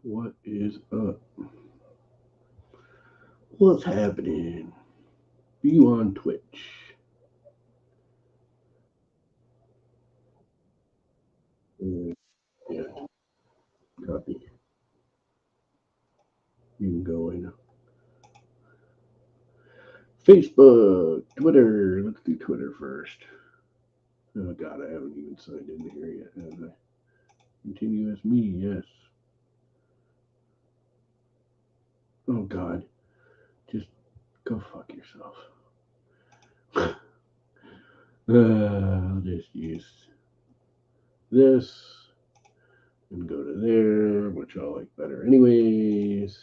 What is up? What's happening? Be on Twitch. Uh, yeah, copy. You can go in Facebook, Twitter. Let's do Twitter first. Oh God, I haven't even signed in here yet, have I? Continue as me, yes. Oh God, just go fuck yourself. I'll just use this and go to there, which I like better, anyways.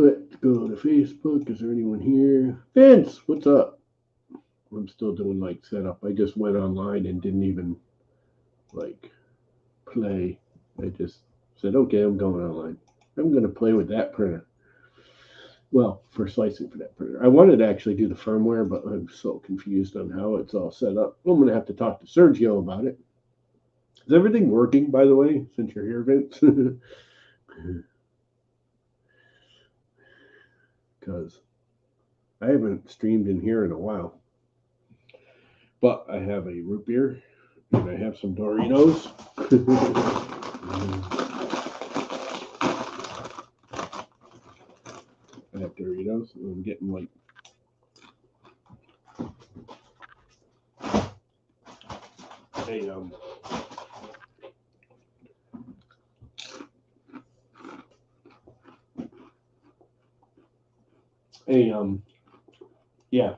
Let's go to Facebook. Is there anyone here? Vince, what's up? I'm still doing like setup. I just went online and didn't even like play. I just said, okay, I'm going online. I'm going to play with that printer. Well, for slicing for that printer. I wanted to actually do the firmware, but I'm so confused on how it's all set up. I'm going to have to talk to Sergio about it. Is everything working, by the way, since you're here, Vince? Because I haven't streamed in here in a while. But I have a root beer and I have some Doritos. I have Doritos and I'm getting like a yeah.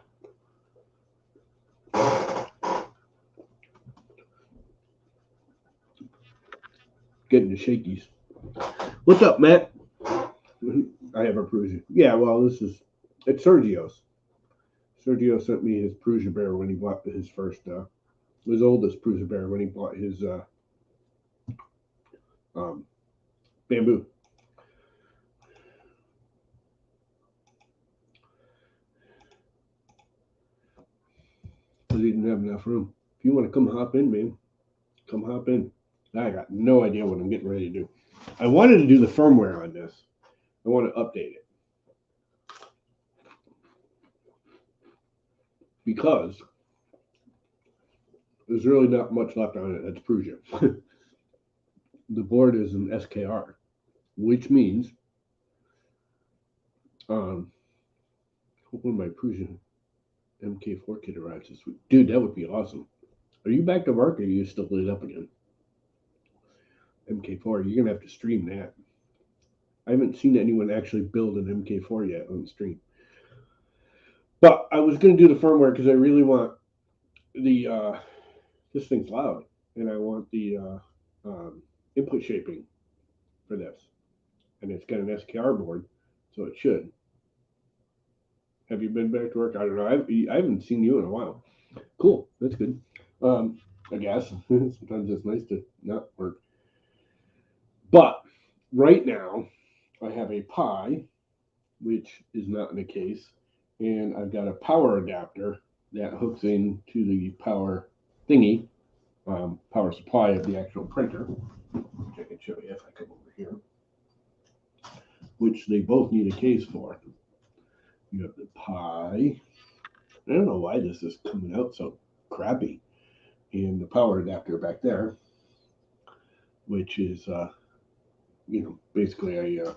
Getting the shakies. What's up, Matt? I have a Prusa. Yeah, well, it's Sergio's. Sergio sent me his Prusa bear when he bought his first, his oldest Prusa bear when he bought his um, bamboo. Because he didn't have enough room. If you want to come hop in, man, come hop in. I got no idea what I'm getting ready to do. I wanted to do the firmware on this. I want to update it because there's really not much left on it that's Prusa. The board is an SKR, which means hopefully my Prusa MK4 kit arrives this week. Dude, that would be awesome. Are you back to work or are you still lit up again? MK4, you're gonna have to stream that. I haven't seen anyone actually build an MK4 yet on stream. But I was gonna do the firmware because I really want the this thing's loud, and I want the input shaping for this, and it's got an SKR board, so it should. Have you been back to work? I don't know. I haven't seen you in a while. Cool, that's good. Um, I guess. Sometimes it's nice to not work. But right now, I have a Pi, which is not in a case, and I've got a power adapter that hooks into the power thingy, power supply of the actual printer, which I can show you if I come over here, which they both need a case for. You have the Pi. I don't know why this is coming out so crappy. And the power adapter back there, which is, basically a,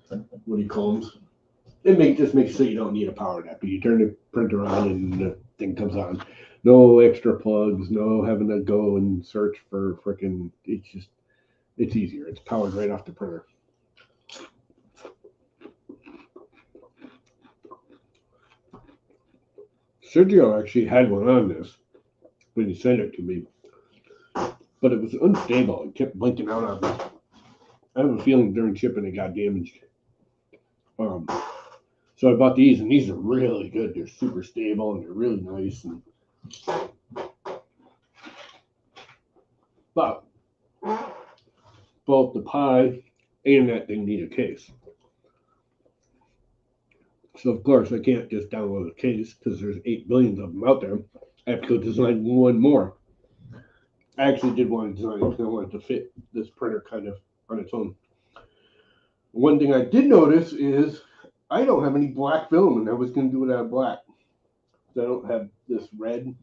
what do you call them? Just makes so you don't need a power adapter. You turn the printer on and the thing comes on. No extra plugs, no having to go and search for freaking, it's easier. It's powered right off the printer. Sergio actually had one on this when he sent it to me, but it was unstable. It kept blinking out on me. I have a feeling during shipping it got damaged. So I bought these, and these are really good. They're super stable, and they're really nice. But both the Pi and that thing need a case. So, of course, I can't just download a case because there's 8 billion of them out there. I have to go design one more. I actually did want to design it because I wanted to fit this printer kind of on its own. One thing I did notice is I don't have any black film, and I was going to do it out of black. I don't have this red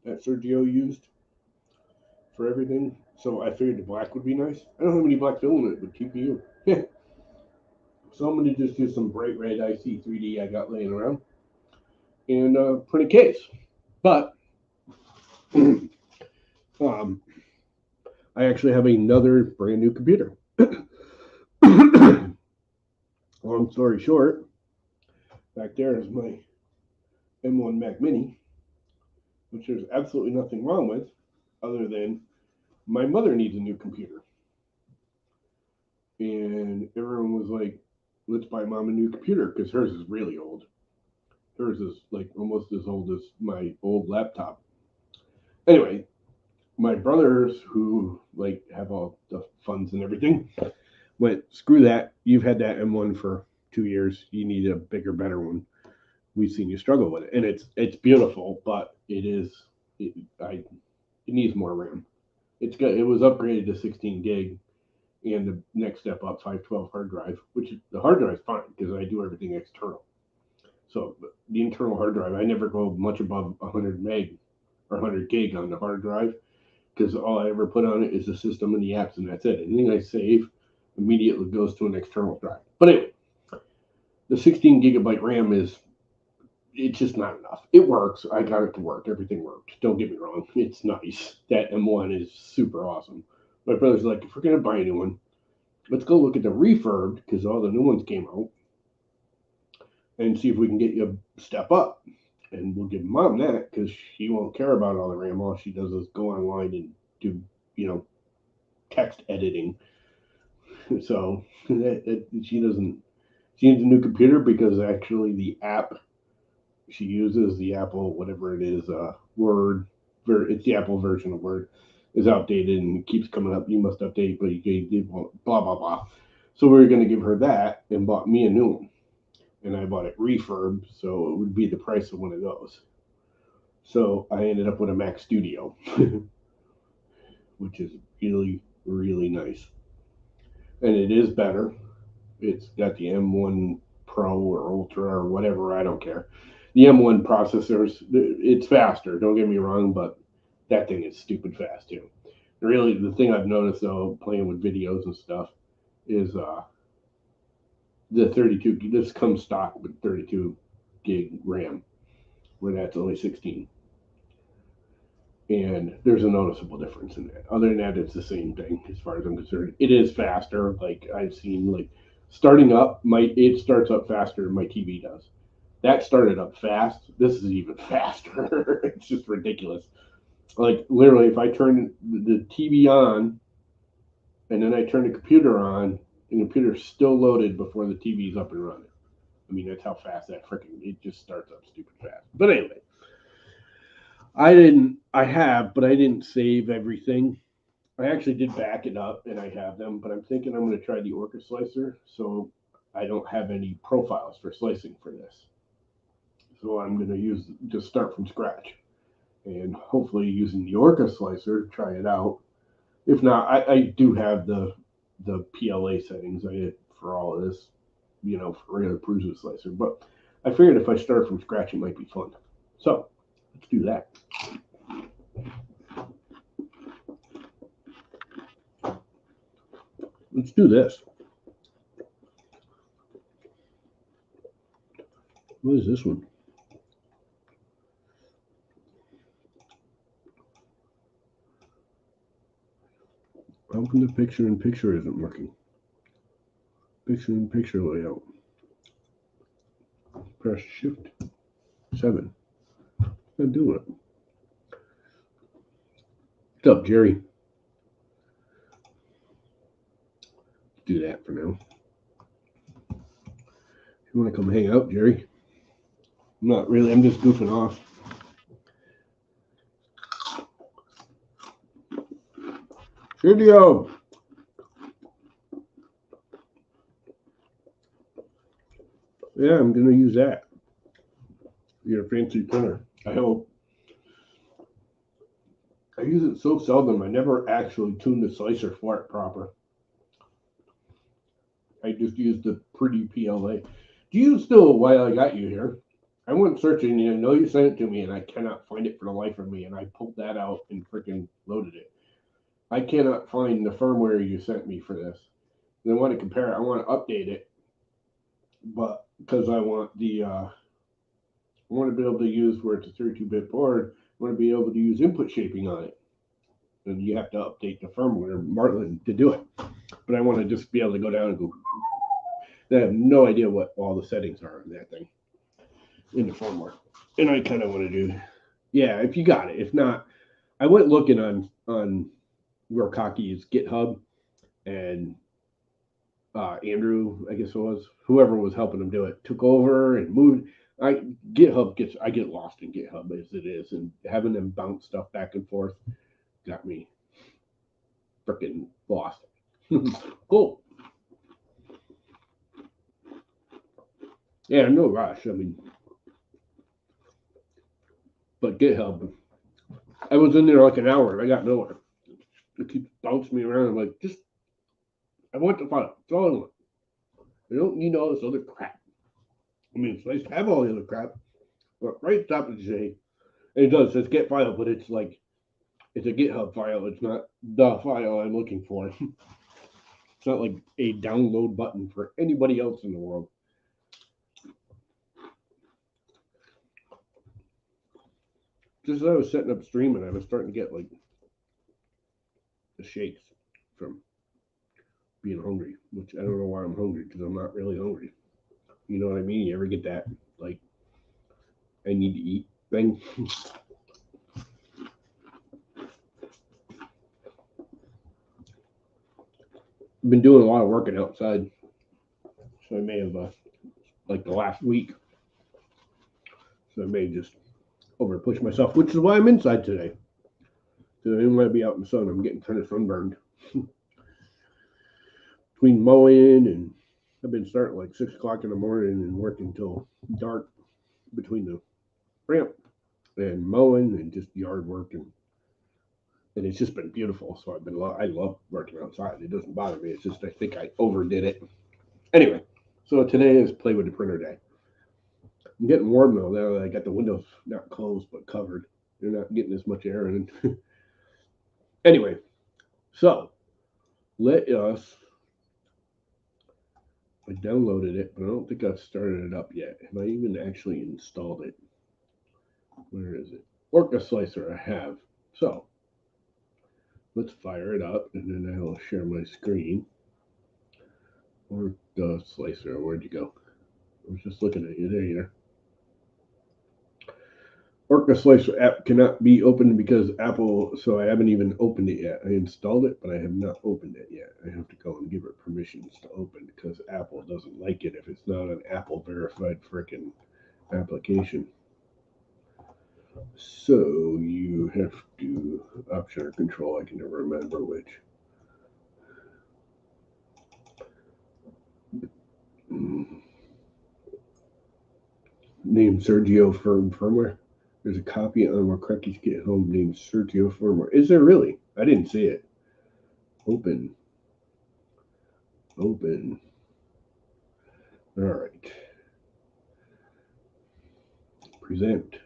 that Sergio used for everything, so I figured the black would be nice. I don't have any black film in it, but TPU. So I'm going to just use some bright red IC 3D I got laying around and print a case. But I actually have another brand new computer. Long story short, back there is my M1 Mac Mini, which there's absolutely nothing wrong with, other than my mother needs a new computer. And everyone was like, let's buy mom a new computer, because hers is really old. Hers is like almost as old as my old laptop. Anyway, my brothers, who like have all the funds and everything, went, screw that. You've had that M1 for 2 years. You need a bigger, better one. We've seen you struggle with it, and it's beautiful, but it needs more RAM. It was upgraded to 16 gig, and the next step up, 512 hard drive, which the hard drive is fine because I do everything external. So the internal hard drive, I never go much above 100 meg or 100 gig on the hard drive, because all I ever put on it is the system and the apps, and that's it. Anything I save immediately goes to an external drive. But anyway, the 16 gigabyte RAM it's just not enough. It works. I got it to work. Everything worked. Don't get me wrong. It's nice. That M1 is super awesome. My brother's like, if we're going to buy a new one, let's go look at the refurbed, because all the new ones came out, and see if we can get you a step up. And we'll give mom that, because she won't care about all the RAM. All she does is go online and do, text editing. So she needs a new computer, because actually the app she uses, the Apple, whatever it is, Word, it's the Apple version of Word, is outdated and keeps coming up. You must update, but you blah, blah, blah. So we were going to give her that and bought me a new one. And I bought it refurb, so it would be the price of one of those. So I ended up with a Mac Studio, which is really, really nice. And it is better. It's got the M1 Pro or Ultra or whatever, I don't care. The M1 processors, it's faster, don't get me wrong, but that thing is stupid fast too. Really, the thing I've noticed though, playing with videos and stuff, is the 32, this comes stock with 32 gig RAM, where that's only 16. And there's a noticeable difference in that. Other than that, it's the same thing as far as I'm concerned. It is faster. Like I've seen, starting up, it starts up faster than my TV does. That started up fast. This is even faster. It's just ridiculous. Like literally, if I turn the TV on and then I turn the computer on, the computer's still loaded before the TV's up and running. I mean, that's how fast it just starts up stupid fast. But anyway, I didn't I have, but I didn't save everything. I actually did back it up and I have them, but I'm thinking I'm going to try the Orca Slicer, so I don't have any profiles for slicing for this. So I'm going to just start from scratch and hopefully using the Orca Slicer, try it out. If not, I do have the PLA settings for all of this, for regular Prusa Slicer. But I figured if I start from scratch, it might be fun. So let's do that. Let's do this. What is this one? How come the picture-in-picture isn't working? Picture-in-picture layout. Press Shift 7. Not doing it. What's up, Jerry? Do that for now. You want to come hang out, Jerry? Not really. I'm just goofing off. Video. Yeah, I'm gonna use that. Your fancy printer. I hope. I use it so seldom. I never actually tune the slicer for it proper. I just use the pretty PLA. Do you still, while I got you here, I went searching and I know you sent it to me and I cannot find it for the life of me. And I pulled that out and freaking loaded it. I cannot find the firmware you sent me for this. And I want to compare it. I want to update it, but because I want I want to be able to use where it's a 32-bit board. I want to be able to use input shaping on it, and you have to update the firmware, Marlin, to do it. But I want to just be able to go down and go. I have no idea what all the settings are on that thing in the firmware, and I kind of want to do. Yeah, if you got it. If not, I went looking on Rokaki's GitHub, and Andrew, I guess it was, whoever was helping him do it, took over and moved. I get lost in GitHub as it is, and having them bounce stuff back and forth got me freaking lost. Cool. Yeah, no rush. I mean, but GitHub, I was in there like an hour and I got nowhere. It keeps bouncing me around. I'm like, I want the file. That's all I want. I don't need all this other crap. I mean, it's nice to have all the other crap, but right at the top of the say, and it does, it says get file, but it's like, it's a GitHub file. It's not the file I'm looking for. It's not like a download button for anybody else in the world. Just as I was setting up streaming, I was starting to get like the shakes from being hungry, which I don't know why I'm hungry because I'm not really hungry. You know what I mean? You ever get that like I need to eat thing? I've been doing a lot of working outside, so I may have like the last week, so I may just over push myself, which is why I'm inside today. Because I didn't want to be out in the sun. I'm getting kind of sunburned. Between mowing and I've been starting like 6 o'clock in the morning and working till dark between the ramp and mowing and just yard work and it's just been beautiful. So I love working outside. It doesn't bother me. It's just I think I overdid it. Anyway, so today is play with the printer day. I'm getting warm though. Now that I got the windows not closed but covered. You're not getting as much air in. Anyway, so let us. I downloaded it, but I don't think I've started it up yet. Have I even actually installed it? Where is it? Orca Slicer I have. So let's fire it up and then I will share my screen. Orca Slicer, where'd you go? I was just looking at you. There you are. Orca Slicer app cannot be opened because Apple, so I haven't even opened it yet. I installed it, but I have not opened it yet. I have to go and give it permissions to open because Apple doesn't like it if it's not an Apple verified frickin' application. So you have to option or control. I can never remember which. Name Sergio firmware. There's a copy on where Crackers Get Home named Sergio firmware. Is there really? I didn't see it. Open. Open. All right. Present.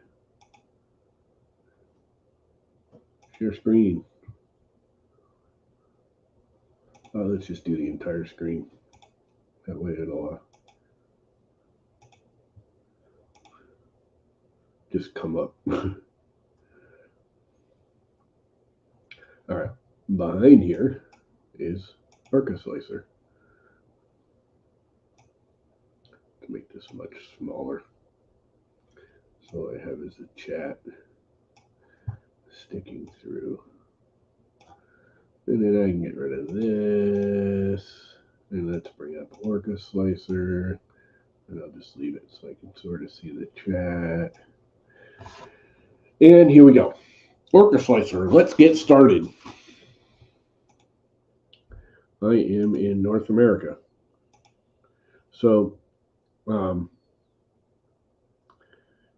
Share screen. Let's just do the entire screen. That way it'll just come up. All right. Behind here is Orca Slicer. To make this much smaller. So all I have is a chat sticking through. And then I can get rid of this. And let's bring up Orca Slicer. And I'll just leave it so I can sort of see the chat. And here we go. Orca Slicer. Let's get started. I am in North America. So,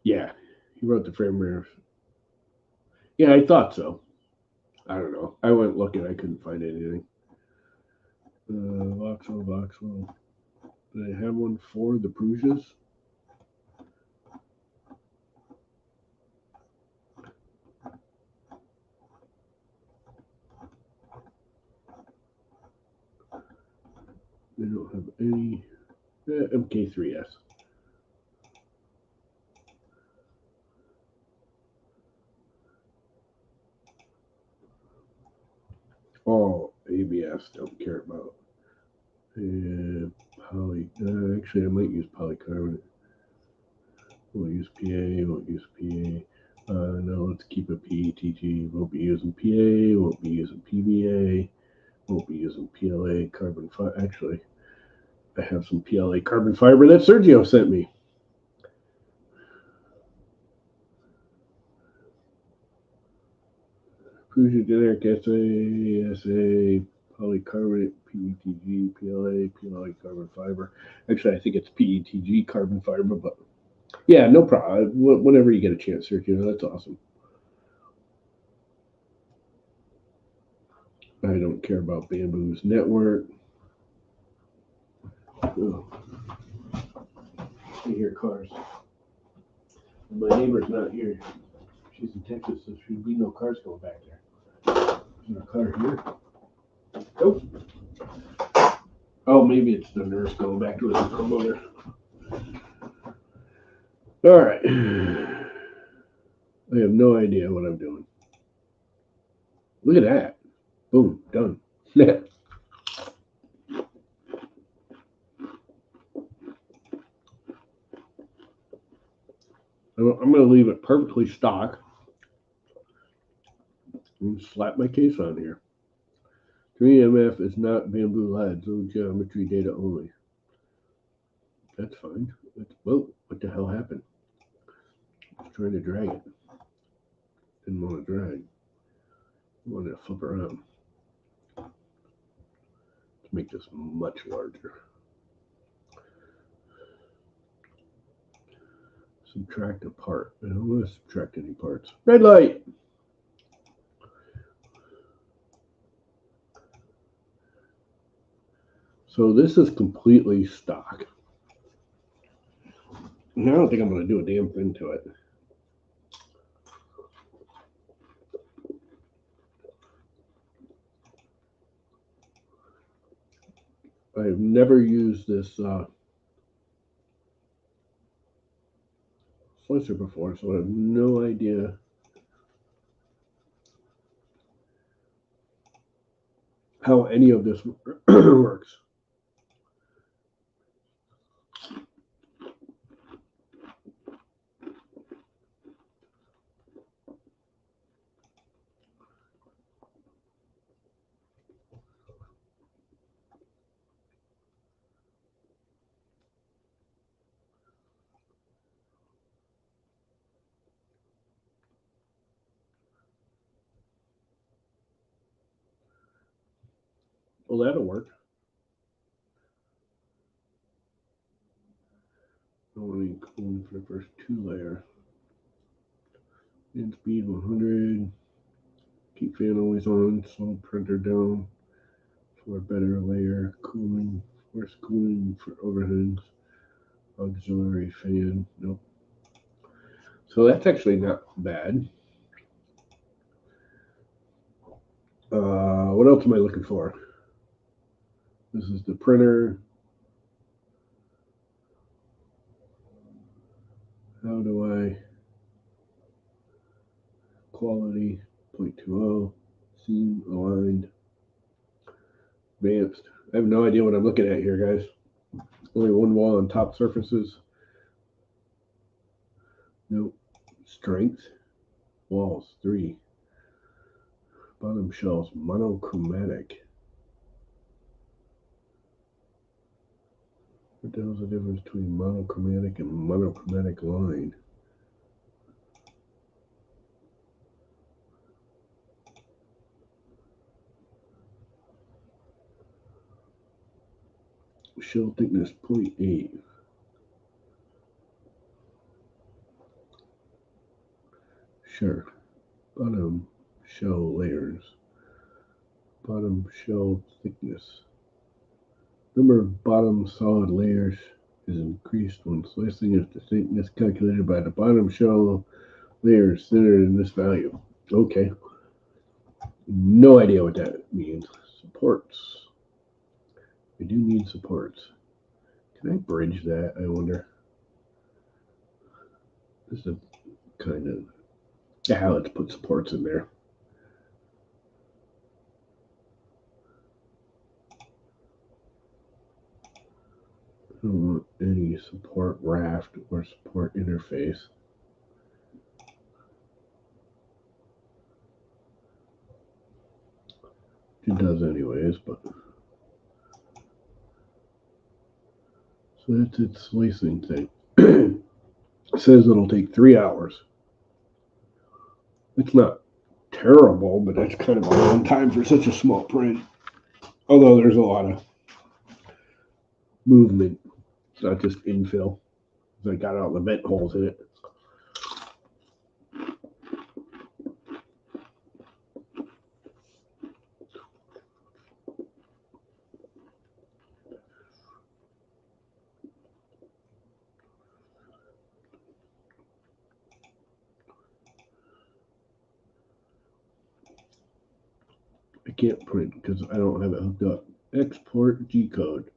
yeah, he wrote the firmware. Yeah, I thought so. I don't know. I went looking. I couldn't find anything. Voxel. Did I have one for the Prusas? They don't have any. MK3S. Oh, ABS. Don't care about. Poly. Actually, I might use polycarbonate. We'll use PA. Won't use PA. No, let's keep it PETG. Won't be using PA. Won't be using PVA. Won't be using PLA carbon fiber. Actually, I have some PLA carbon fiber that Sergio sent me. Prusa generic SA, polycarbonate, PETG, PLA carbon fiber. Actually, I think it's PETG carbon fiber, but yeah, no problem. Whenever you get a chance, Sergio, that's awesome. I don't care about Bamboo's network. Oh. I hear cars. My neighbor's not here. She's in Texas, so there should be no cars going back there. Is there a car here? Nope. Oh, maybe it's the nurse going back to his promoter. All right. I have no idea what I'm doing. Look at that. Boom, done. I'm going to leave it perfectly stock and slap my case on here. 3MF is not bamboo LEDs, so geometry data only. That's fine. Whoa, what the hell happened? I was trying to drag it. Didn't want to drag. I wanted to flip around. Let's make this much larger. Subtract a part. I don't want to subtract any parts. Red light! So this is completely stock. And I don't think I'm going to do a damn thing to it. I have never used this slicer before, so I have no idea how any of this works. Well, that'll work. Only cooling for the first 2 layers. And speed 100. Keep fan always on. Slow printer down for better layer cooling. Force cooling for overhangs. Auxiliary fan. Nope. So that's actually not bad. What else am I looking for? This is the printer. How do I quality 0.20 seam aligned advanced? I have no idea what I'm looking at here, guys. Only one wall on top surfaces. Nope. Strength walls 3. Bottom shells monochromatic. What the hell's the difference between monochromatic and monochromatic line? Shell thickness 0.8. Sure. Bottom shell layers. Bottom shell thickness. Number of bottom solid layers is increased when slicing if the thickness calculated by the bottom shell layer is thinner than this value. Okay. No idea what that means. Supports. We do need supports. Can I bridge that, I wonder? This is kind of... Yeah, let's put supports in there. I don't want any support raft or support interface. It does anyways, but... So that's its slicing thing. It says it'll take 3 hours. It's not terrible, but that's kind of a long time for such a small print. Although there's a lot of movement. It's not just infill. I got all the vent holes in it. I can't print because I don't have it hooked up. Export G-code.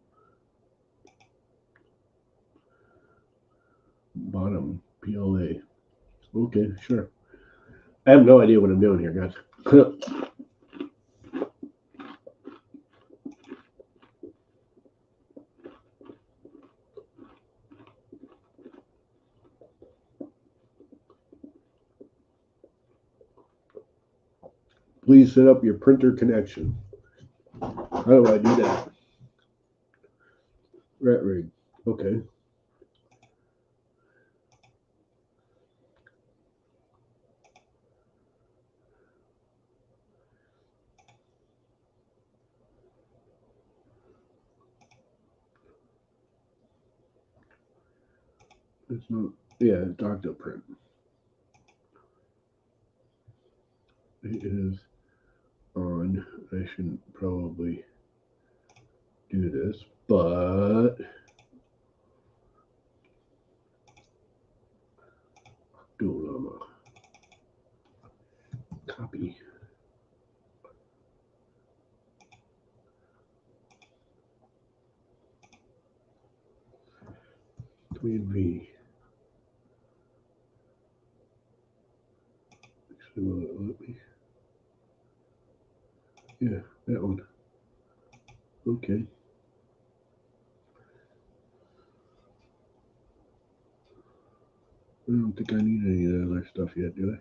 Bottom PLA. Okay, sure. I have no idea what I'm doing here, guys. Please set up your printer connection. How do I do that? Rat rig. Okay. It's not. Yeah, it's Octoprint. It is on. I shouldn't probably do this, but do a copy. Command V. Actually, will it let me? Yeah, that one. Okay. I don't think I need any of that other stuff yet, do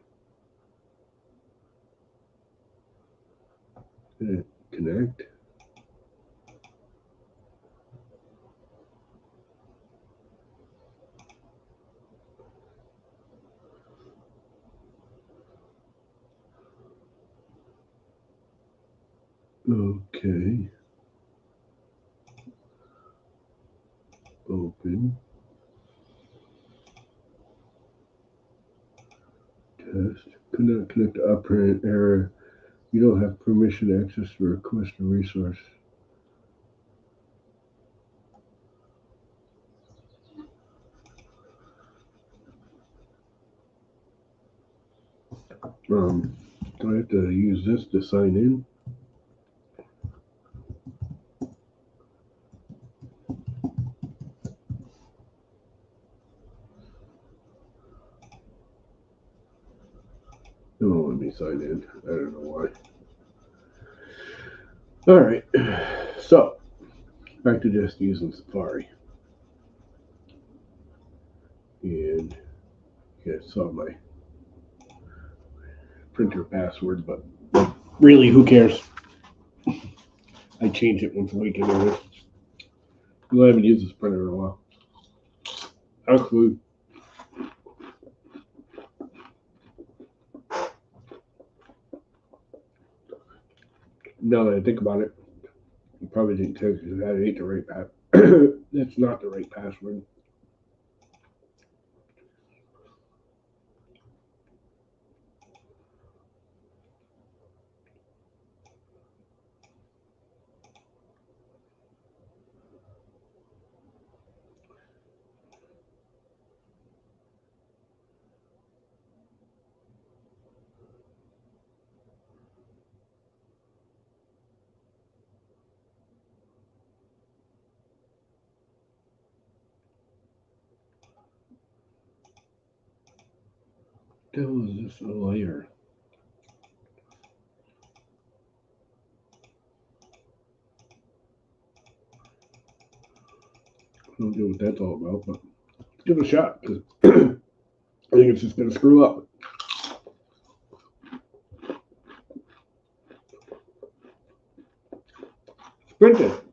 I? Did it connect? Okay. open. Test. Could not connect to upprint error. You don't have permission to access the request a resource. Do I have to use this to sign in? It won't let me sign in. I don't know why. All right. So back to just using Safari. And yeah, I saw my printer password, but really, who cares? I change it once a week anyway. I haven't used this printer in a while. Actually, now that I think about it, I probably didn't text you that ain't the right password. That's not the right password. What the hell is this? A layer? I don't know what that's all about, but let's give it a shot because I think it's just going to screw up. Sprint it.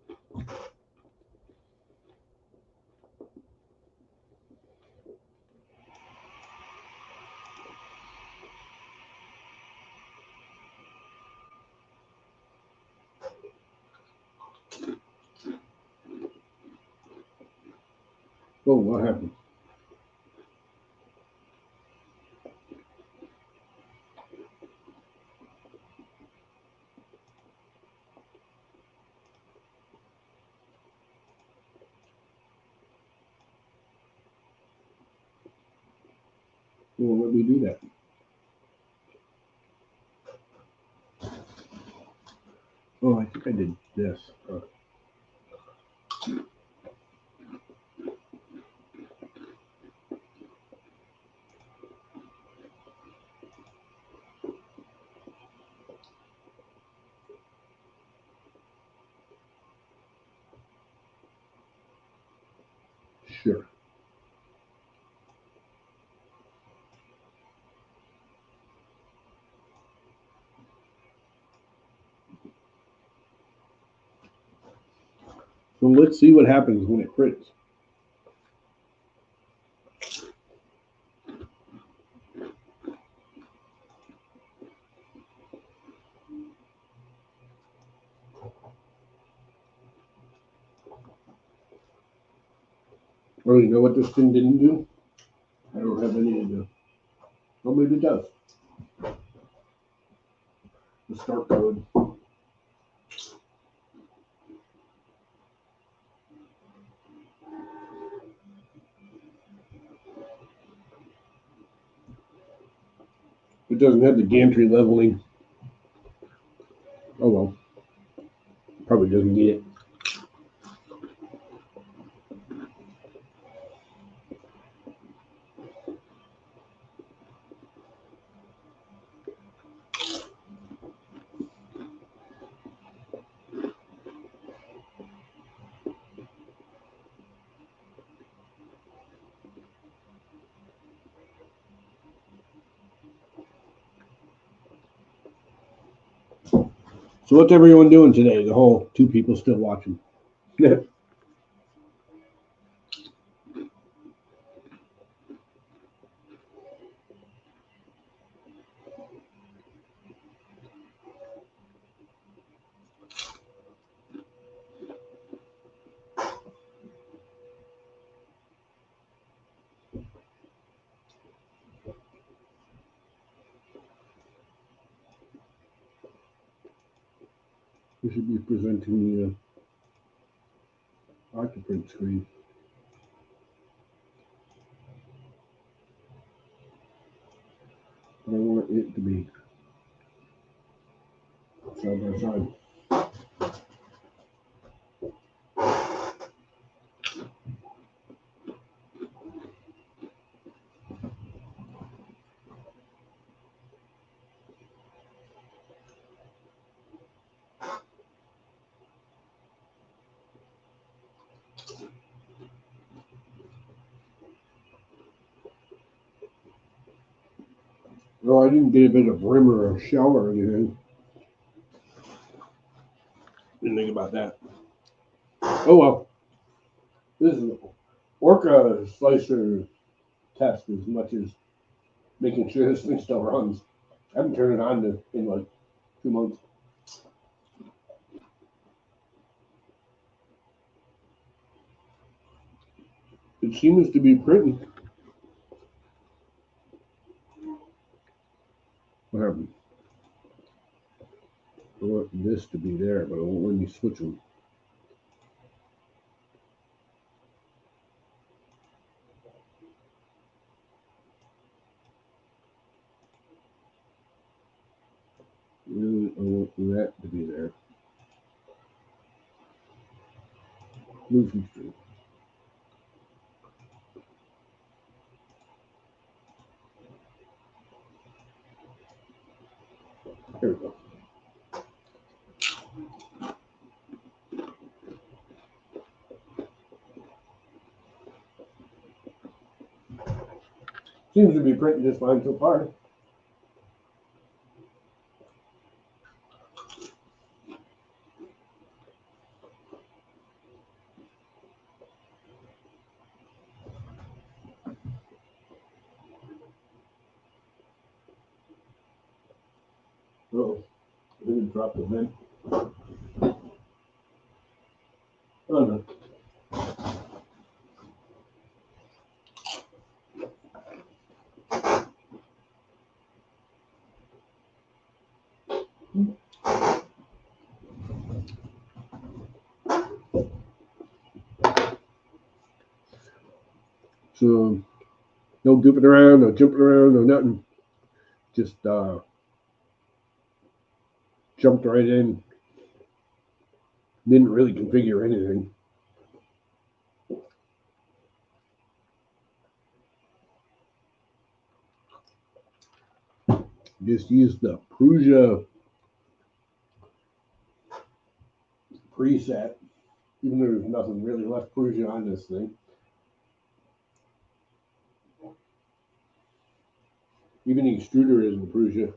Oh, what happened? Well, let me do that. Oh, I think I did this. Sure. So let's see what happens when it prints. Oh, you know what this thing didn't do? I don't have any idea. Oh, maybe it does. The start code. It doesn't have the gantry leveling. Oh well. Probably doesn't need it. So what's everyone doing today? The whole 2 people still watching. We should be presenting the octoprint screen. I want it to be side by side. No, I didn't get a bit of rim or a shell or anything. Didn't think about that. Oh well. This is Orca Slicer test as much as making sure this thing still runs. I haven't turned it on in like 2 months. It seems to be printing. What happened? I want this to be there, but I won't let me switch them. Really, I want that to be there. Move some string. There we go. Seems to be printing just fine so far. Oh, I didn't drop the vent. Oh no. So no goofing around, no jumping around, no nothing. Just jumped right in. Didn't really configure anything. Just used the Prusa preset, even though there's nothing really left Prusa on this thing. Even the extruder isn't Prusa.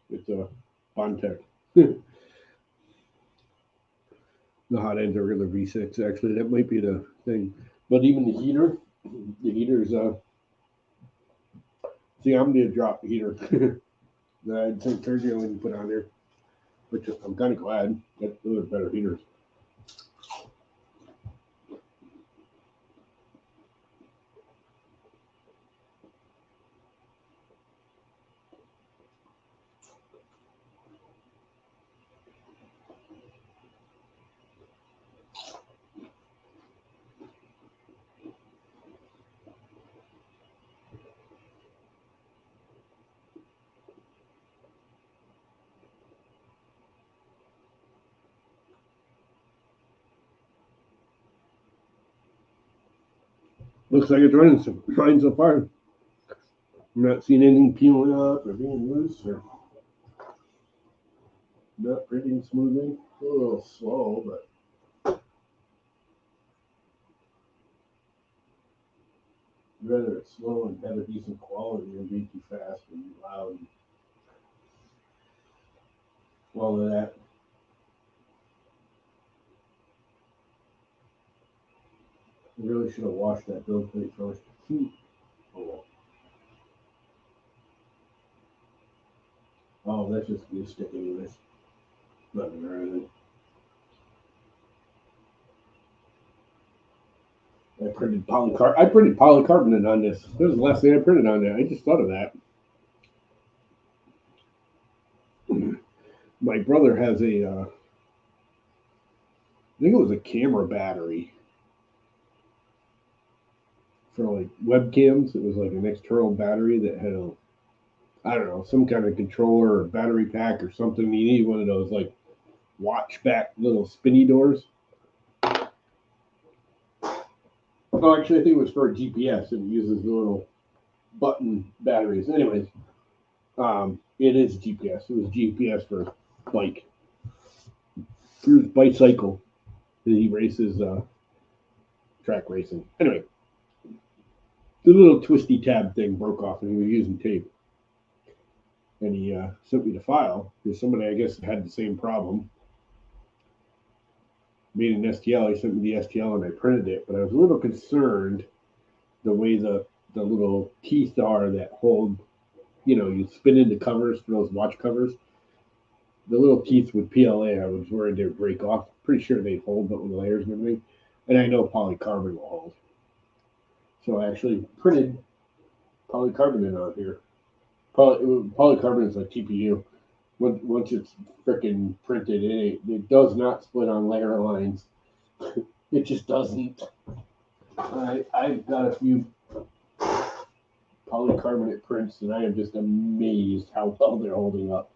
It's a Bondtech. The hot ends are the V6. Actually, that might be the thing. But even the heater's see, I'm gonna drop the heater. I think Sergio when you put on there, which I'm kind of glad that those are better heaters. Looks like it's running some fine so far. I'm not seeing anything peeling up or being loose or not printing smoothly. A little slow, but I'd rather it's slow and have a decent quality than be too fast and loud. All of that. I really should have washed that build plate first. Oh, that's just glue stick anyways. Nothing or anything. I printed polycarbonate on this. This was the last thing I printed on there. I just thought of that. My brother has a I think it was a camera battery for like webcams. It was like an external battery that had a, I don't know, some kind of controller or battery pack or something. You need one of those like watch back little spinny doors. Oh, actually, I think it was for a GPS. It uses the little button batteries. Anyways, it is GPS. It was GPS for bike. Drew's bicycle that he races track racing. Anyway, the little twisty tab thing broke off and he was using tape. And he sent me the file because somebody, I guess, had the same problem. Made an STL. He sent me the STL and I printed it, but I was a little concerned the way the little teeth are that hold, you spin into covers for those watch covers. The little teeth with PLA, I was worried they'd break off. Pretty sure they'd hold, but with the layers and everything. And I know polycarbonate will hold. So I actually printed polycarbonate on here. Polycarbonate is like TPU. Once it's freaking printed, it does not split on layer lines. It just doesn't. I've got a few polycarbonate prints, and I am just amazed how well they're holding up.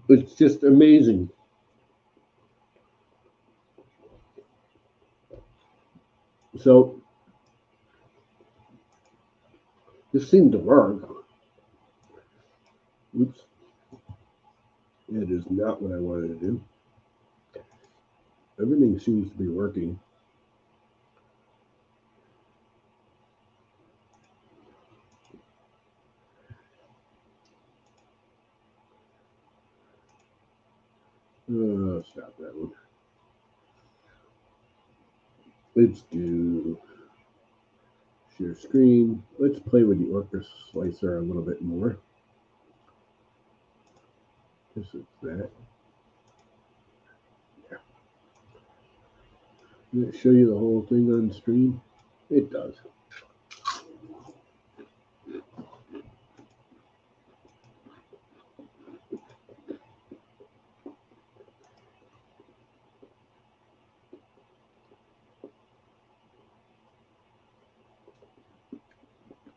It's just amazing. So this seemed to work. Oops. It is not what I wanted to do. Everything seems to be working. Stop that one. Let's do share screen. Let's play with the Orca Slicer a little bit more. This is that. Yeah. Does it show you the whole thing on screen? It does.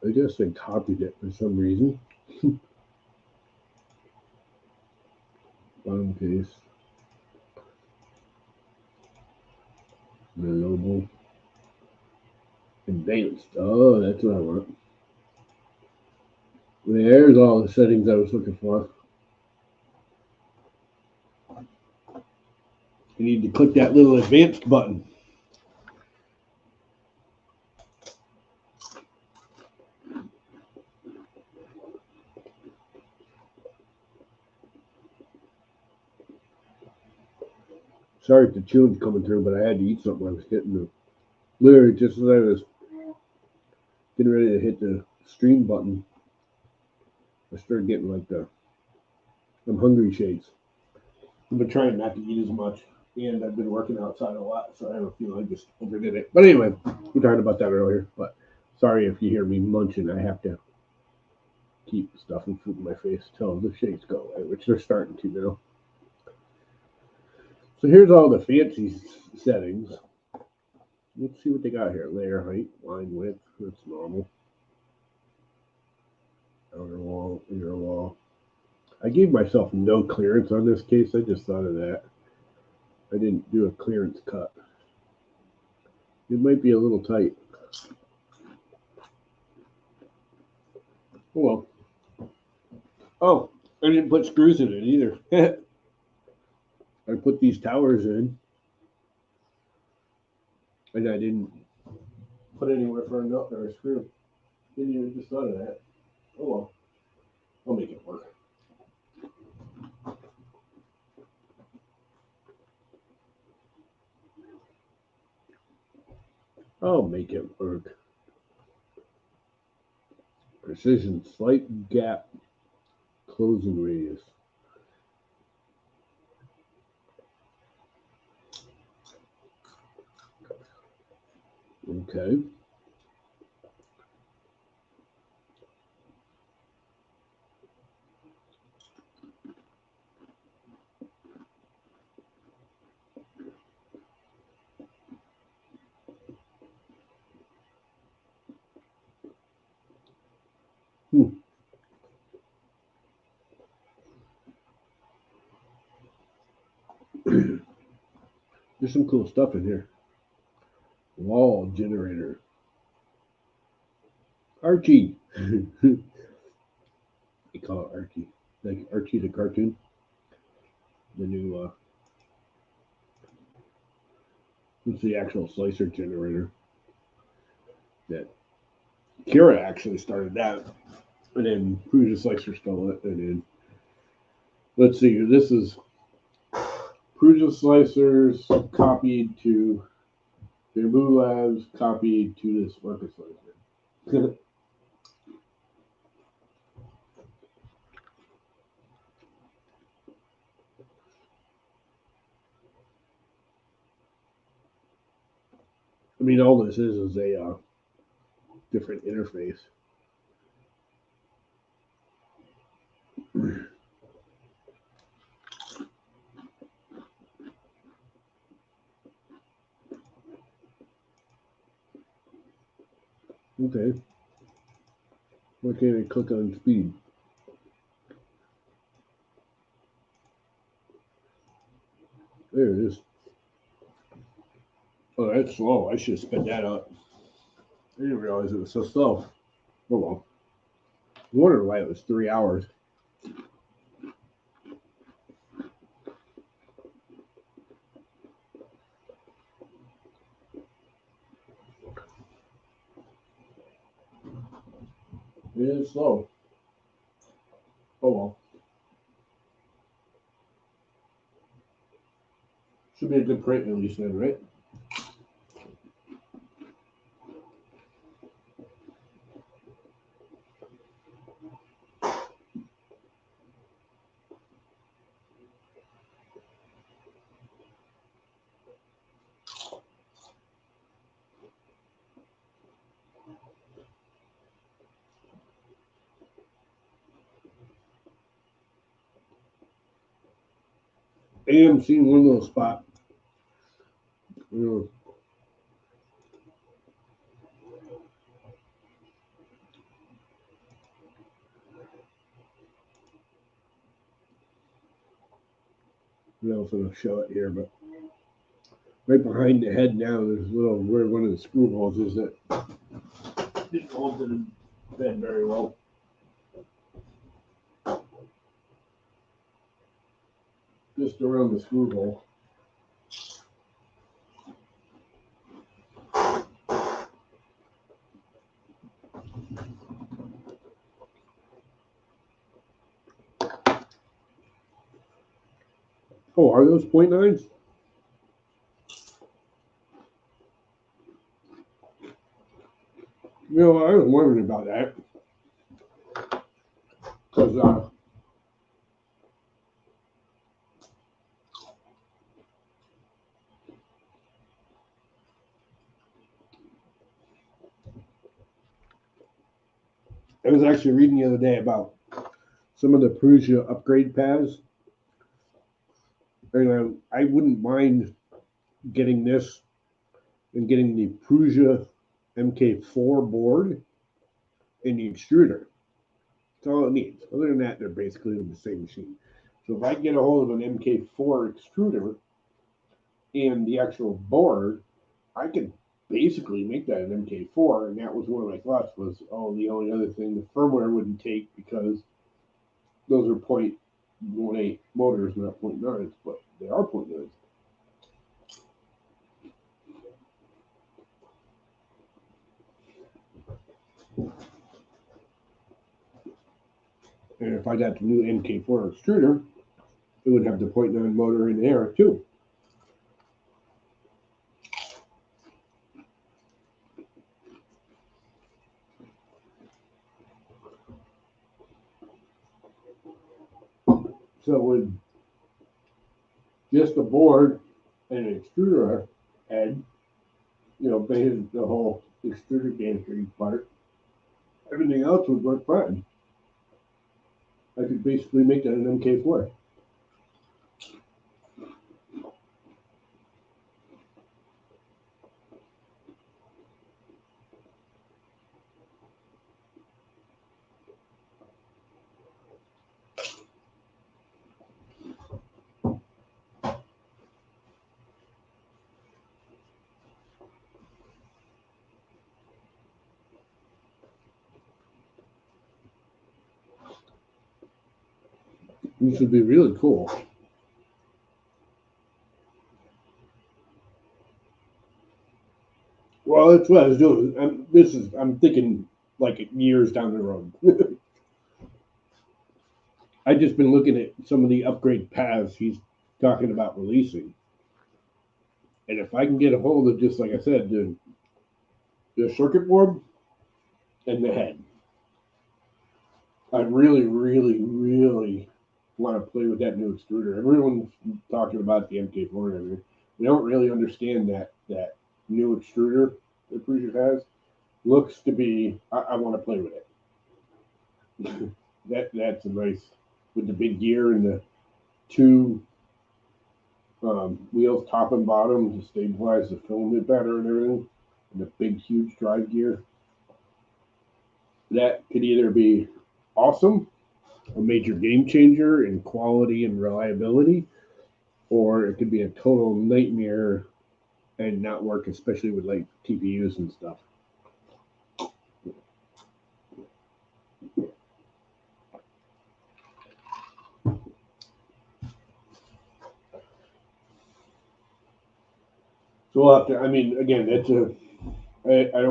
I guess I copied it for some reason. Bottom case. Global. Advanced. Oh, that's what I want. There's all the settings I was looking for. You need to click that little advanced button. Sorry if the tune's coming through, but I had to eat something. I was hitting the, literally just as I was getting ready to hit the stream button, I started getting like I'm hungry shakes. I've been trying not to eat as much, and I've been working outside a lot, so I have a feeling I just overdid it. But anyway, we talked about that earlier. But sorry if you hear me munching. I have to keep stuffing food in my face till the shakes go away, which they're starting to now. So here's all the fancy settings. Let's see what they got here. Layer height, line width, that's normal. Outer wall, inner wall. I gave myself no clearance on this case. I just thought of that. I didn't do a clearance cut. It might be a little tight. Oh well. Oh, I didn't put screws in it either. I put these towers in, and I didn't put anywhere for a nut or a screw. Didn't even just thought of that. Oh well. I'll make it work. I'll make it work. Precision, slight gap, closing radius. Okay. There's some cool stuff in here. Wall generator. Archie. They call it Archie. Like Archie the cartoon. The new it's the actual slicer generator. That Kira actually started that. And then Prusa Slicer stole it. And then let's see, this is Prusa Slicers copied to Bamboo Labs, copied to this Orca Slicer. I mean, all this is a different interface. Okay. Why can't I click on speed? There it is. Oh, that's slow. I should have sped that up. I didn't realize it was so slow. Oh well. I wondered why it was 3 hours. It is slow. Oh well. Should be a good print at least then, right? And seen one little spot. You know if it'll show it here, but right behind the head now, there's a little where one of the screw holes is that didn't hold to the bed very well. Just around the screw hole. Oh, are those .9s? You know, I was wondering about that. Because I was actually reading the other day about some of the Prusa upgrade pads. And I wouldn't mind getting this and getting the Prusa MK4 board and the extruder. That's all it needs. Other than that, they're basically the same machine. So if I get a hold of an MK4 extruder and the actual board, I could basically make that an MK4. And that was one of my thoughts was, oh, the only other thing the firmware wouldn't take because those are .18 motors, not .9s, but they are .9s. And if I got the new MK4 extruder, it would have the .9 motor in there too. So with just a board and an extruder head, you know, basically the whole extruder gantry part, everything else would work fine. I could basically make that an MK4. This would be really cool. Well, that's what I was doing. I'm thinking like years down the road. I've just been looking at some of the upgrade paths he's talking about releasing. And if I can get a hold of, just like I said, the circuit board and the head, I really, really, really want to play with that new extruder. Everyone's talking about the MK4 and everything. They don't really understand that new extruder that Prusa has. Looks to be, I want to play with it. That's a nice, with the big gear and the two wheels, top and bottom, to stabilize the filament better and everything, and the big, huge drive gear. That could either be awesome, a major game changer in quality and reliability, or it could be a total nightmare and not work, especially with like TPUs and stuff. So we'll have to. I mean, again, I don't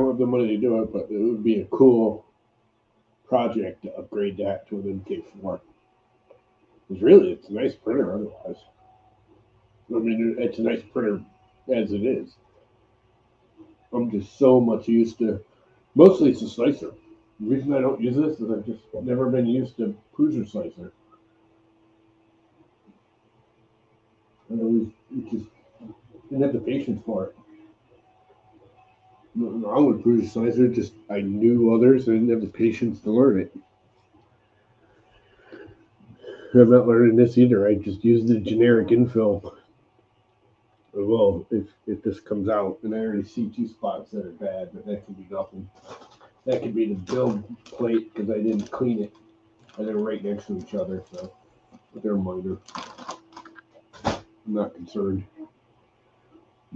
have the money to do it, but it would be a cool project to upgrade that to an MK4. Because really, it's a nice printer otherwise. I mean, it's a nice printer as it is. I'm just so much used to. Mostly, it's a slicer. The reason I don't use this is I've just never been used to Prusa Slicer. I always just didn't have the patience for it. Nothing wrong with Prusa Slicer, just I knew others. I didn't have the patience to learn it. I'm not learning this either. I just use the generic infill. Well, if this comes out, and I already see two spots that are bad, but that could be nothing. That could be the build plate because I didn't clean it, and they're right next to each other, so but they're minor. I'm not concerned.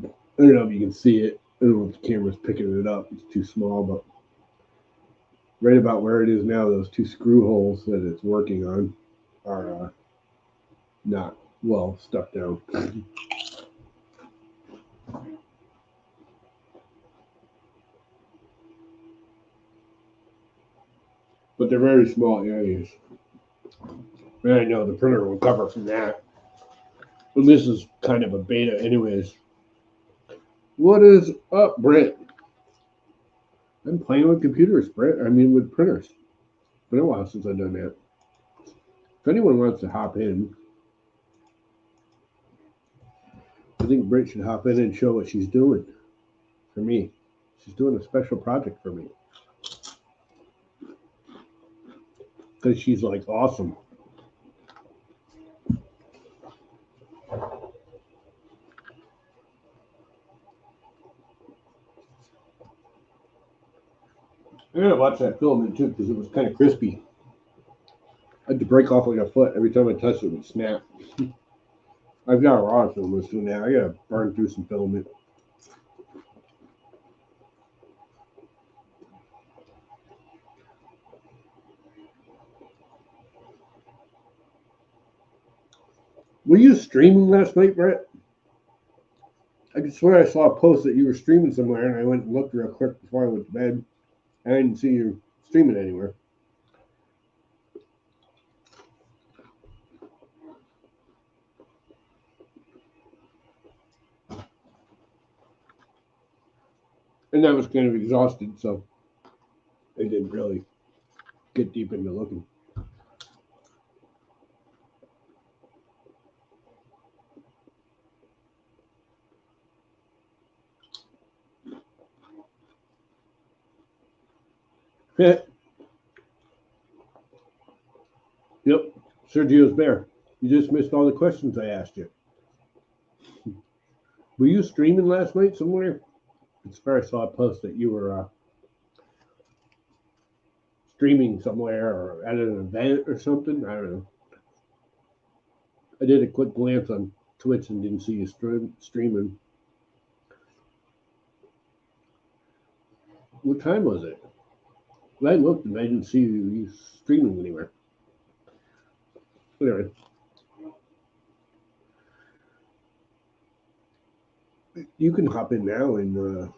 I don't know if you can see it. I don't know if the camera's picking it up. It's too small, but right about where it is now, those two screw holes that it's working on are not well stuck down. But they're very small areas. And I know the printer will cover from that. But this is kind of a beta anyways. What is up, Brent? I'm playing with computers, Brent. I mean with printers. It's been a while since I've done that. If anyone wants to hop in, I think Brent should hop in and show what she's doing for me. She's doing a special project for me. Because she's like awesome. I gotta watch that filament too because it was kind of crispy. I had to break off like a foot every time I touched it, it would snap. I've got a raw filament soon now. I gotta burn through some filament. Were you streaming last night, Brett? I could swear I saw a post that you were streaming somewhere, and I went and looked real quick before I went to bed. I didn't see you streaming anywhere. And I was kind of exhausted, so I didn't really get deep into looking. Yeah. Yep. Sergio's Bear. You just missed all the questions I asked you. Were you streaming last night somewhere? I swear I saw a post that you were streaming somewhere or at an event or something. I don't know. I did a quick glance on Twitch and didn't see you streaming. What time was it? I looked and I didn't see you streaming anywhere. Anyway, You can hop in now and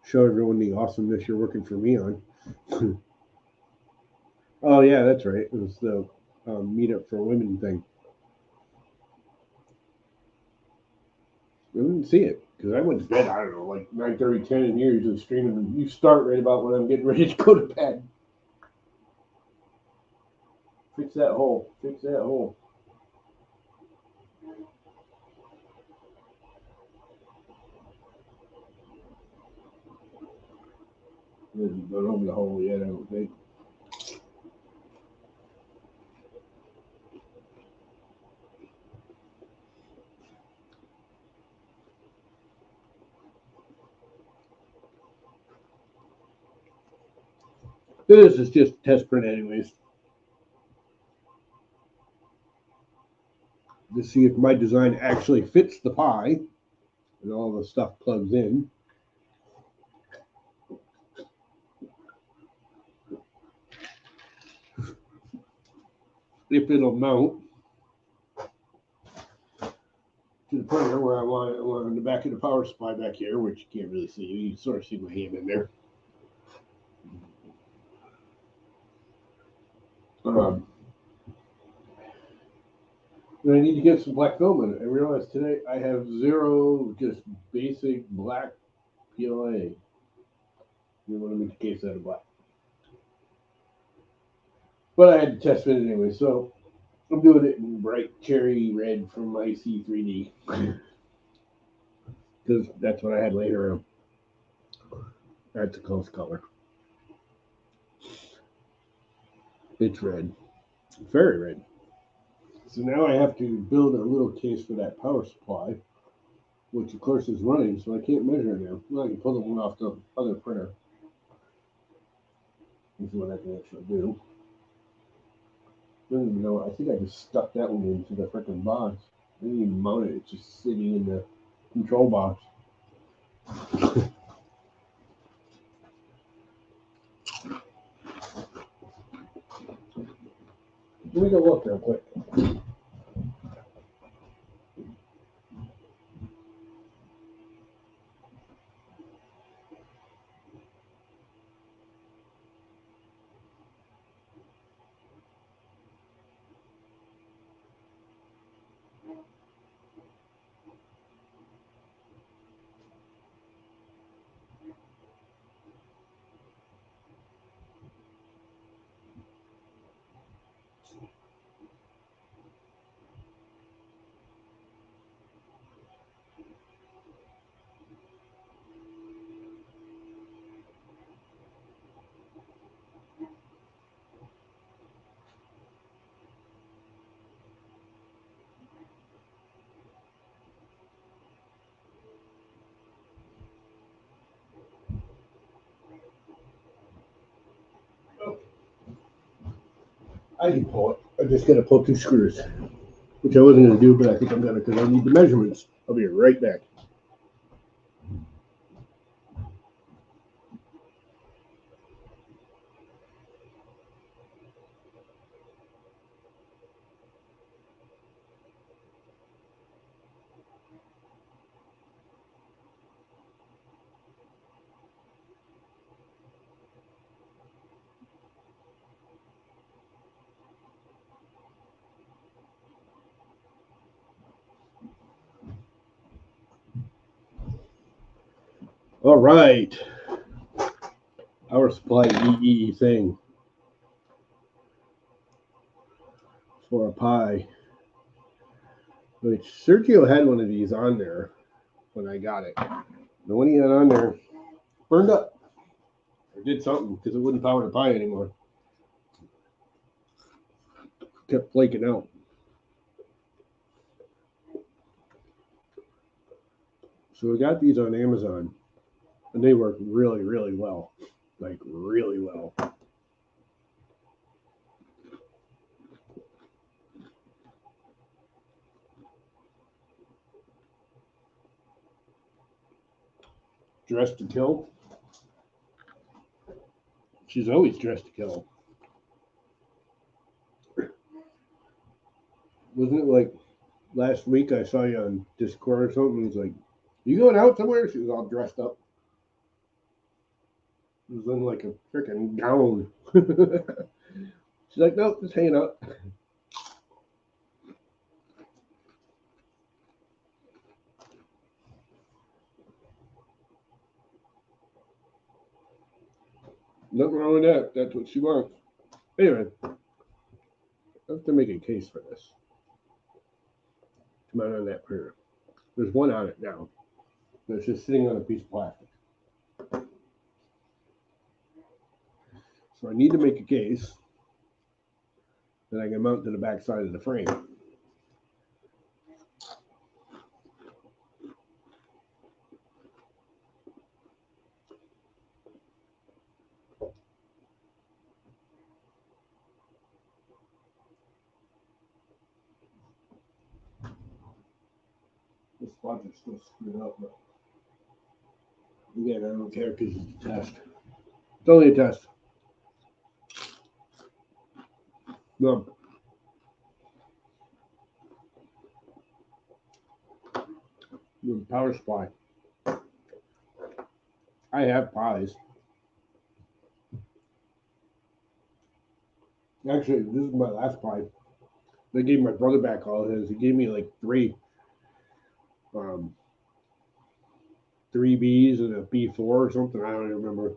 show everyone the awesomeness you're working for me on. Oh yeah, that's right. It was the meetup for women thing. I didn't see it because I went to bed. I don't know, like 9:30, 10, and you're usually streaming. And you start right about when I'm getting ready to go to bed. Fix that hole. Fix that hole. Didn't go over the hole yet, I don't think. This is just test print, anyways, to see if my design actually fits the pie and all the stuff plugs in. If it'll mount to the printer where I want it on the back of the power supply back here, which you can't really see. You can sort of see my hand in there. And I need to get some black film in it. I realized today I have 0 just basic black PLA. You want to make the case out of black. But I had to test fit it anyway, so I'm doing it in bright cherry red from my C3D. Because that's what I had laying around. That's a close color. It's red. Very red. So now I have to build a little case for that power supply, which of course is running, so I can't measure it now. Well, I can pull the one off the other printer. This is what I can actually do. I don't even know. I think I just stuck that one into the freaking box. I didn't even mount it. It's just sitting in the control box. Let me go look real quick. I can pull it. I just got to pull 2 screws, which I wasn't going to do, but I think I'm going to because I need the measurements. I'll be right back. All right. Power supply EE thing for a pie. Which Sergio had one of these on there when I got it. The one he had on there burned up or did something because it wouldn't power the pie anymore. Kept flaking out. So we got these on Amazon and they work really, really well. Like really well. Dressed to kill. She's always dressed to kill. Wasn't it like Last week I saw you on Discord or something. He's like, "You going out somewhere?" She was all dressed up. She was in like a freaking gown. She's like, "Nope, just hanging out." Nothing wrong with that. That's what she wants. Anyway, I have to make a case for this. Come on that printer. There's one on it now. It's just sitting on a piece of plastic. So I need to make a case that I can mount to the back side of the frame. The spots are still screwed up, but again, I don't care because it's a test. It's only a test. No. The power supply. I have pies. Actually, this is my last pie. I gave my brother back all his. He gave me like three Bs and a B4 or something. I don't even remember.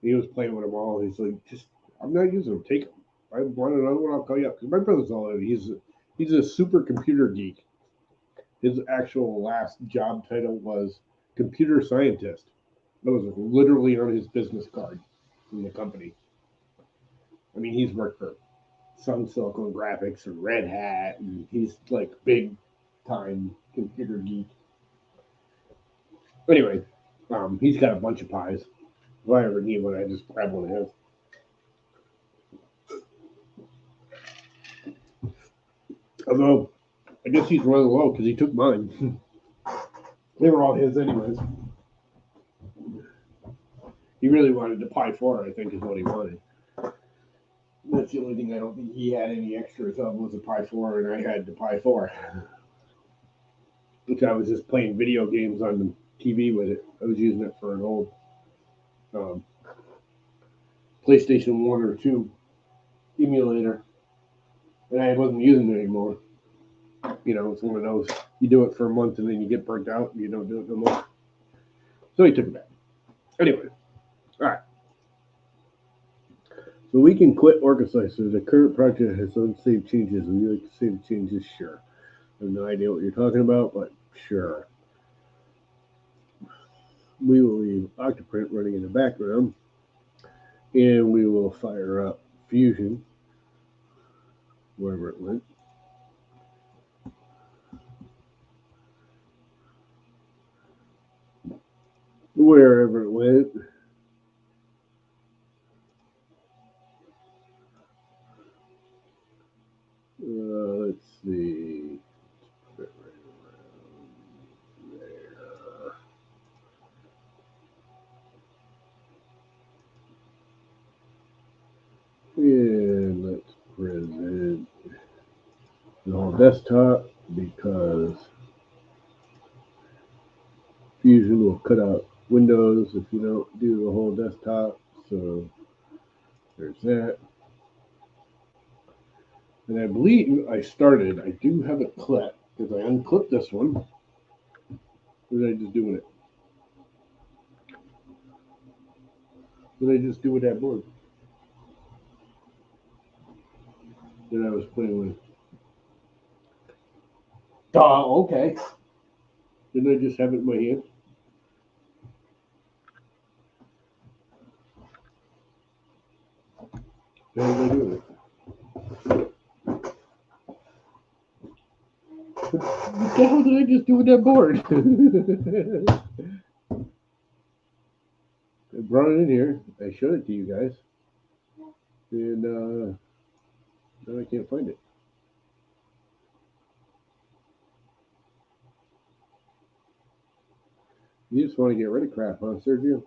He was playing with them all. He's like, just, I'm not using them. Take them. If I want another one, I'll call you up. Because my brother's all in. He's a supercomputer geek. His actual last job title was computer scientist. That was literally on his business card from the company. I mean, he's worked for Sun Silicon Graphics and Red Hat, and he's like big time computer geek. Anyway, he's got a bunch of pies. If I ever need one, I just grab one of his. Although, I guess he's running low because he took mine. They were all his anyways. He really wanted the pie 4, I think is what he wanted. That's the only thing I don't think he had any extras of was the pie 4, and I had the pie 4. Which I was just playing video games on the TV with it. I was using it for an old PlayStation 1 or 2 emulator. And I wasn't using it anymore. You know, it's one of those, you do it for a month and then you get burnt out and you don't do it no more. So he took it back. Anyway, all right. So we can quit Orca Slicer. The current project has unsaved changes, and you like to save changes? Sure. I have no idea what you're talking about, but sure. We will leave Octoprint running in the background, and we will fire up Fusion, wherever it went. Wherever it went. Let's see. Put it right around there. And let's present the whole desktop because Fusion will cut out windows if you don't do the whole desktop. So there's that. And I believe I do have a clip because I unclipped this one. Or did I just do it? What did I just do with that board that I was playing with? Okay. Didn't I just have it in my hand? What did I do with it? What the hell did I just do with that board? I brought it in here. I showed it to you guys. And now I can't find it. You just want to get rid of crap, huh, Sergio?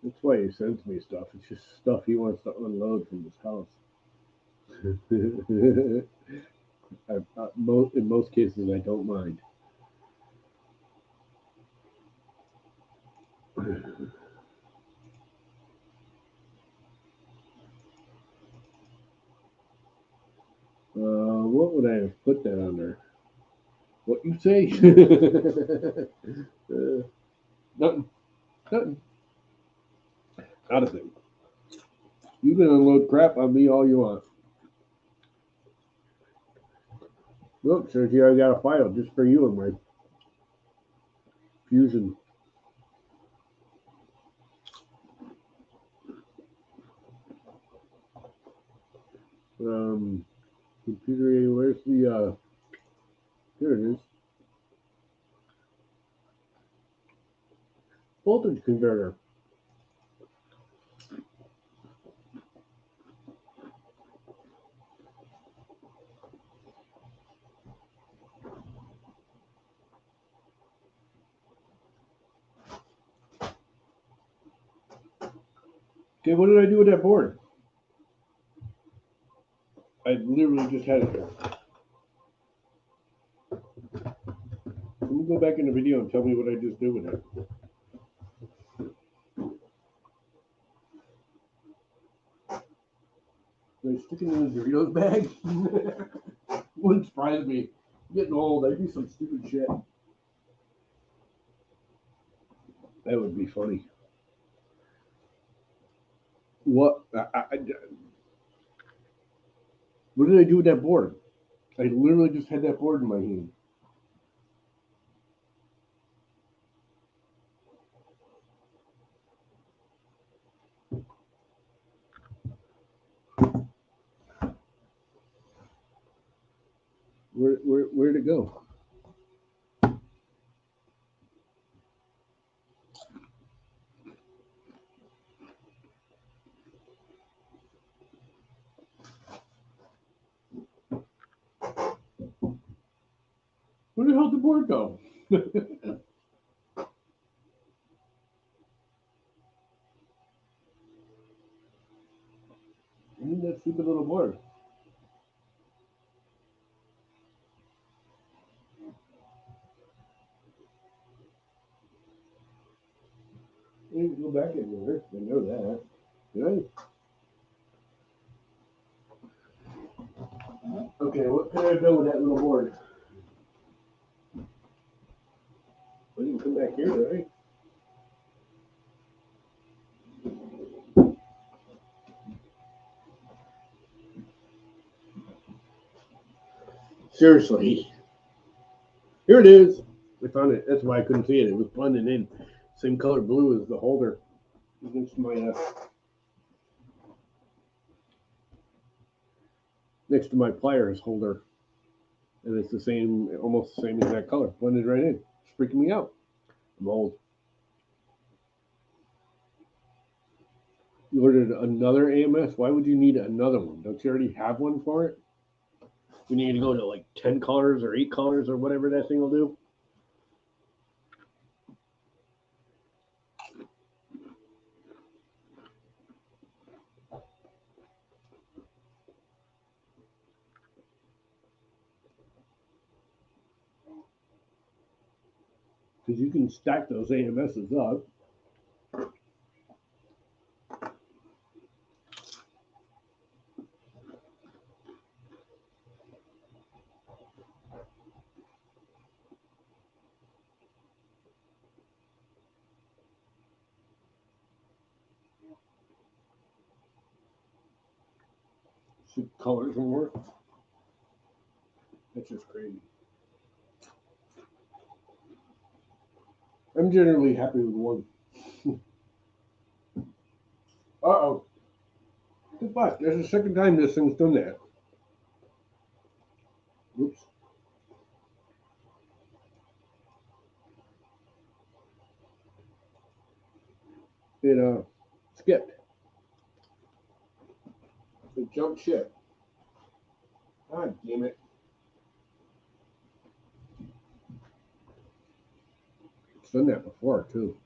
That's why you always sends me stuff. It's just stuff he wants to unload from his house. In most cases, I don't mind. What would I have put that under? What you say? Nothing. Nothing. Not a thing. You can unload crap on me all you want. Look, says here I got a file just for you and my Fusion. Computer, where's the, here it is. Voltage converter. Okay, what did I do with that board? I literally just had it there. Let me go back in the video and tell me what I just did with it. Did I stick it in a Doritos bag? Wouldn't surprise me. I'm getting old. I do some stupid shit. That would be funny. What? What did I do with that board? I literally just had that board in my hand. Where'd it go? Where the hell did the board go? I need that stupid little board. I need to go back in there. I know that. Did I? Okay, what can I do with that little board? I didn't come back here, did I? Seriously. Here it is. I found it. That's why I couldn't see it. It was blending in. Same color blue as the holder against my next to my pliers holder. And it's the same, almost the same exact color. Blended right in. It's freaking me out. I'm old. You ordered another AMS? Why would you need another one? Don't you already have one for it? We need to go to like 10 colors or 8 colors or whatever that thing will do. Because you can stack those AMSs up. See colors more. That's just crazy. I'm generally happy with one. Uh-oh. But there's the second time this thing's done that. Oops. It skipped. It jumped ship. God damn it. It's done that before too.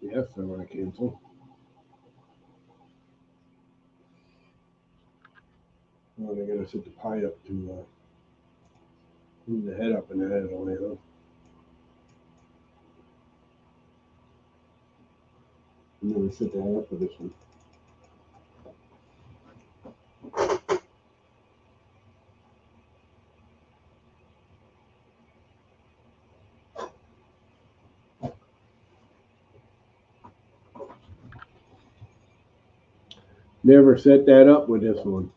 Yes, I want to cancel. Oh, I gotta set the pie up to move the head up and the head away, huh? I never set the head up for this one. Never set that up with this one.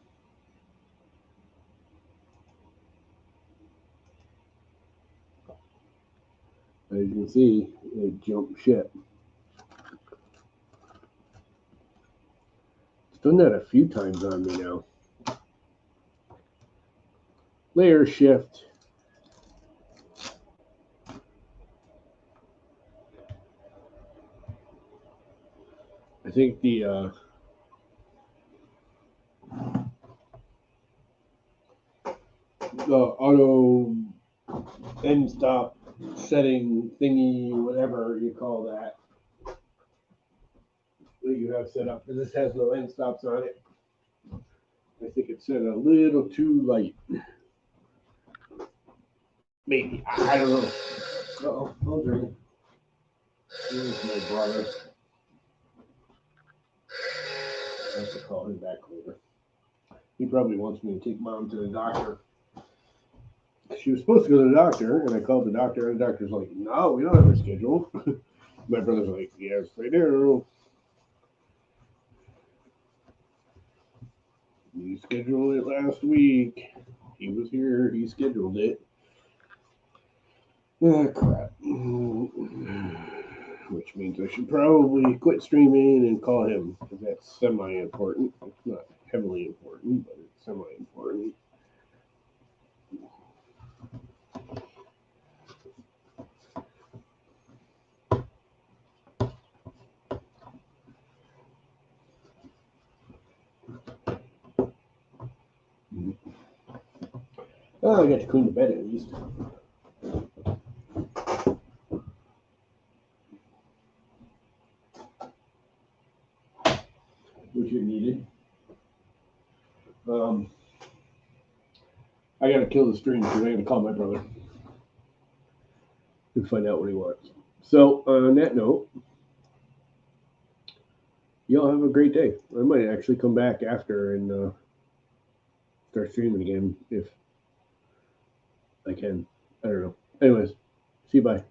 As you can see, it jumped ship. It's done that a few times on me now. Layer shift. I think the auto end stop setting thingy, whatever you call that you have set up, because this has no end stops on it. I think it's set a little too light. Maybe. I don't know. Uh-oh, I'll drink. Here's my brother. I have to call him back later. He probably wants me to take Mom to the doctor. She was supposed to go to the doctor, and I called the doctor, and the doctor's like, no, we don't have a schedule. My brother's like, yes, I do. You scheduled it last week. He was here, he scheduled it. Ah, crap. Which means I should probably quit streaming and call him, because that's semi-important. It's not heavily important, but it's semi-important. Oh, I got to clean the bed at least. Which it needed. I gotta kill the stream because I gotta call my brother and find out what he wants. So on that note, y'all have a great day. I might actually come back after and start streaming again if I can. I don't know. Anyways, see you. Bye.